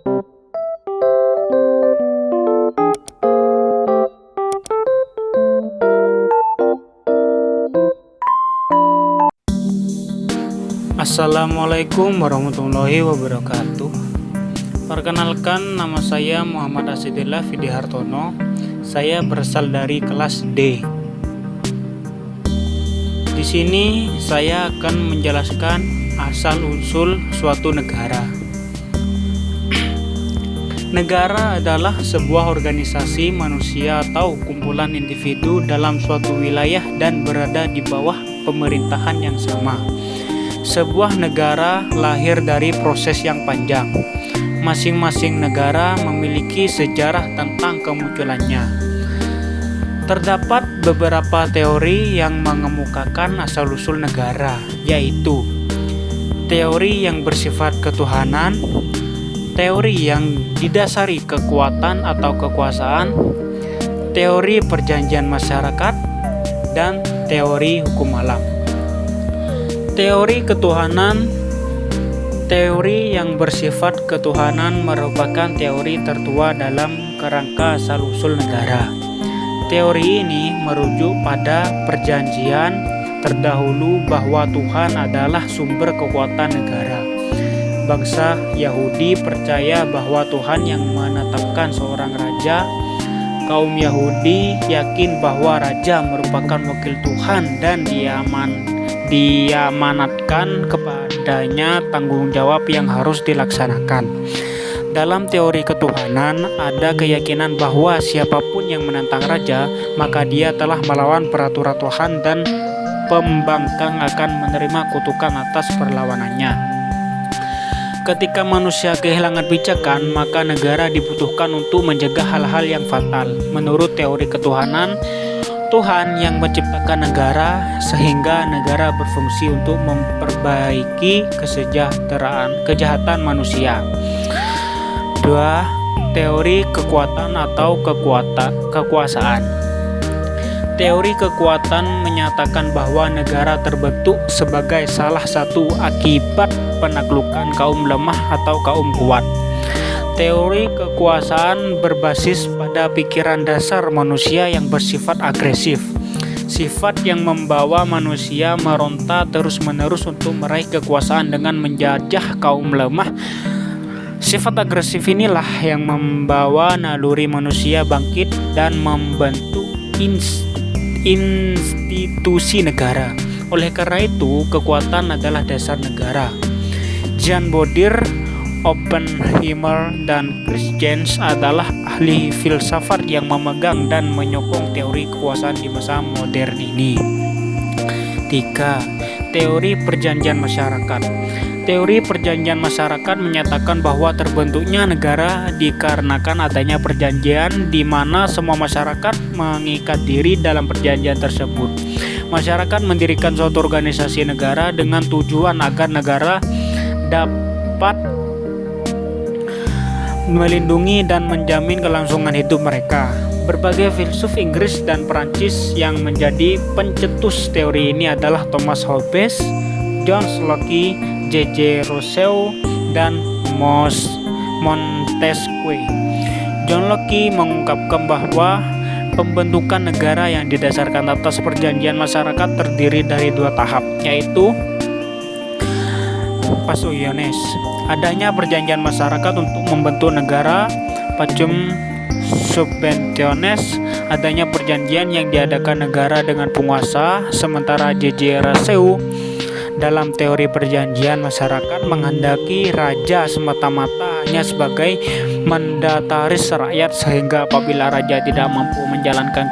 Assalamualaikum warahmatullahi wabarakatuh. Perkenalkan, nama saya Muhammad Asidillah Fidihartono. Saya berasal dari kelas D. Di sini saya akan menjelaskan asal-usul suatu negara. Negara adalah sebuah organisasi manusia atau kumpulan individu dalam suatu wilayah dan berada di bawah pemerintahan yang sama. Sebuah negara lahir dari proses yang panjang. Masing-masing negara memiliki sejarah tentang kemunculannya. Terdapat beberapa teori yang mengemukakan asal-usul negara, yaitu teori yang bersifat ketuhanan, teori yang didasari kekuatan atau kekuasaan, teori perjanjian masyarakat, dan teori hukum alam. Teori ketuhanan. Teori yang bersifat ketuhanan merupakan teori tertua dalam kerangka asal-usul negara. Teori ini merujuk pada perjanjian terdahulu bahwa Tuhan adalah sumber kekuatan negara. Bangsa Yahudi percaya bahwa Tuhan yang menetapkan seorang raja. Kaum Yahudi yakin bahwa raja merupakan wakil Tuhan dan diamanatkan kepadanya tanggung jawab yang harus dilaksanakan. Dalam teori ketuhanan, ada keyakinan bahwa siapapun yang menentang raja, maka dia telah melawan peraturan Tuhan dan pembangkang akan menerima kutukan atas perlawanannya. Ketika manusia kehilangan pijakan, maka negara dibutuhkan untuk mencegah hal-hal yang fatal. Menurut teori ketuhanan, Tuhan yang menciptakan negara sehingga negara berfungsi untuk memperbaiki kejahatan manusia. 2. Teori kekuatan atau kekuasaan. Teori kekuatan menyatakan bahwa negara terbentuk sebagai salah satu akibat penaklukan kaum lemah atau kaum kuat. Teori kekuasaan berbasis pada pikiran dasar manusia yang bersifat agresif, sifat yang membawa manusia meronta terus-menerus untuk meraih kekuasaan dengan menjajah kaum lemah. Sifat agresif inilah yang membawa naluri manusia bangkit dan membentuk institusi negara. Oleh karena itu, kekuatan adalah dasar negara. Jan Bodir, Oppenheimer, dan Christian adalah ahli filsafat yang memegang dan menyokong teori kekuasaan di masa modern ini. 3. Teori perjanjian masyarakat. Teori perjanjian masyarakat menyatakan bahwa terbentuknya negara dikarenakan adanya perjanjian di mana semua masyarakat mengikat diri dalam perjanjian tersebut. Masyarakat mendirikan suatu organisasi negara dengan tujuan agar negara dapat melindungi dan menjamin kelangsungan hidup mereka. Berbagai filsuf Inggris dan Perancis yang menjadi pencetus teori ini adalah Thomas Hobbes, John Locke, J.J. Rousseau, dan Montesquieu. John Locke mengungkapkan bahwa pembentukan negara yang didasarkan atas perjanjian masyarakat terdiri dari 2 tahap, yaitu Passiones, adanya perjanjian masyarakat untuk membentuk negara. Pacem Subventiones, adanya perjanjian yang diadakan negara dengan penguasa. Sementara J.J. Rousseau dalam teori perjanjian masyarakat menghendaki raja semata-mata hanya sebagai mandataris rakyat, sehingga apabila raja tidak mampu menjalankan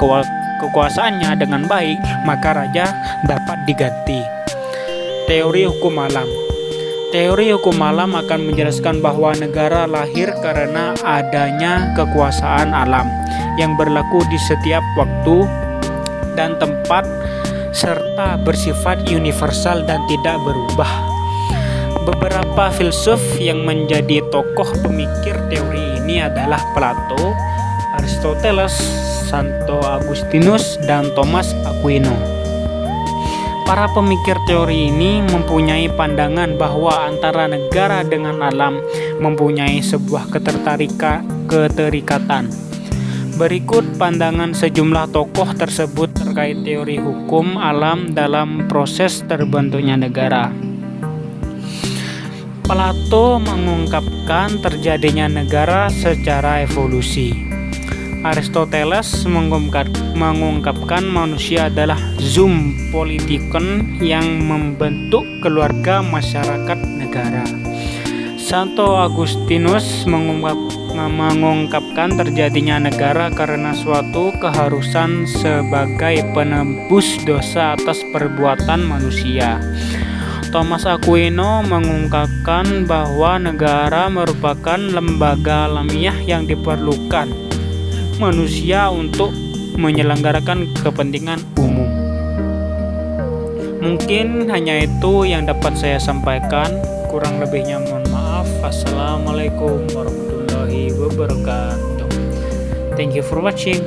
kekuasaannya dengan baik, maka raja dapat diganti. Teori hukum alam. Teori hukum alam akan menjelaskan bahwa negara lahir karena adanya kekuasaan alam yang berlaku di setiap waktu dan tempat serta bersifat universal dan tidak berubah. Beberapa filsuf yang menjadi tokoh pemikir teori ini adalah Plato, Aristoteles, Santo Agustinus, dan Thomas Aquino. Para pemikir teori ini mempunyai pandangan bahwa antara negara dengan alam mempunyai sebuah keterikatan. Berikut pandangan sejumlah tokoh tersebut terkait teori hukum alam dalam proses terbentuknya negara. Plato mengungkapkan terjadinya negara secara evolusi. Aristoteles mengungkapkan manusia adalah zoom politikon yang membentuk keluarga masyarakat negara. Santo Agustinus mengungkapkan terjadinya negara karena suatu keharusan sebagai penebus dosa atas perbuatan manusia. Thomas Aquino mengungkapkan bahwa negara merupakan lembaga alamiah yang diperlukan manusia untuk menyelenggarakan kepentingan umum. Mungkin hanya itu yang dapat saya sampaikan. Kurang lebihnya mohon maaf. Assalamualaikum warahmatullahi wabarakatuh. Thank you for watching.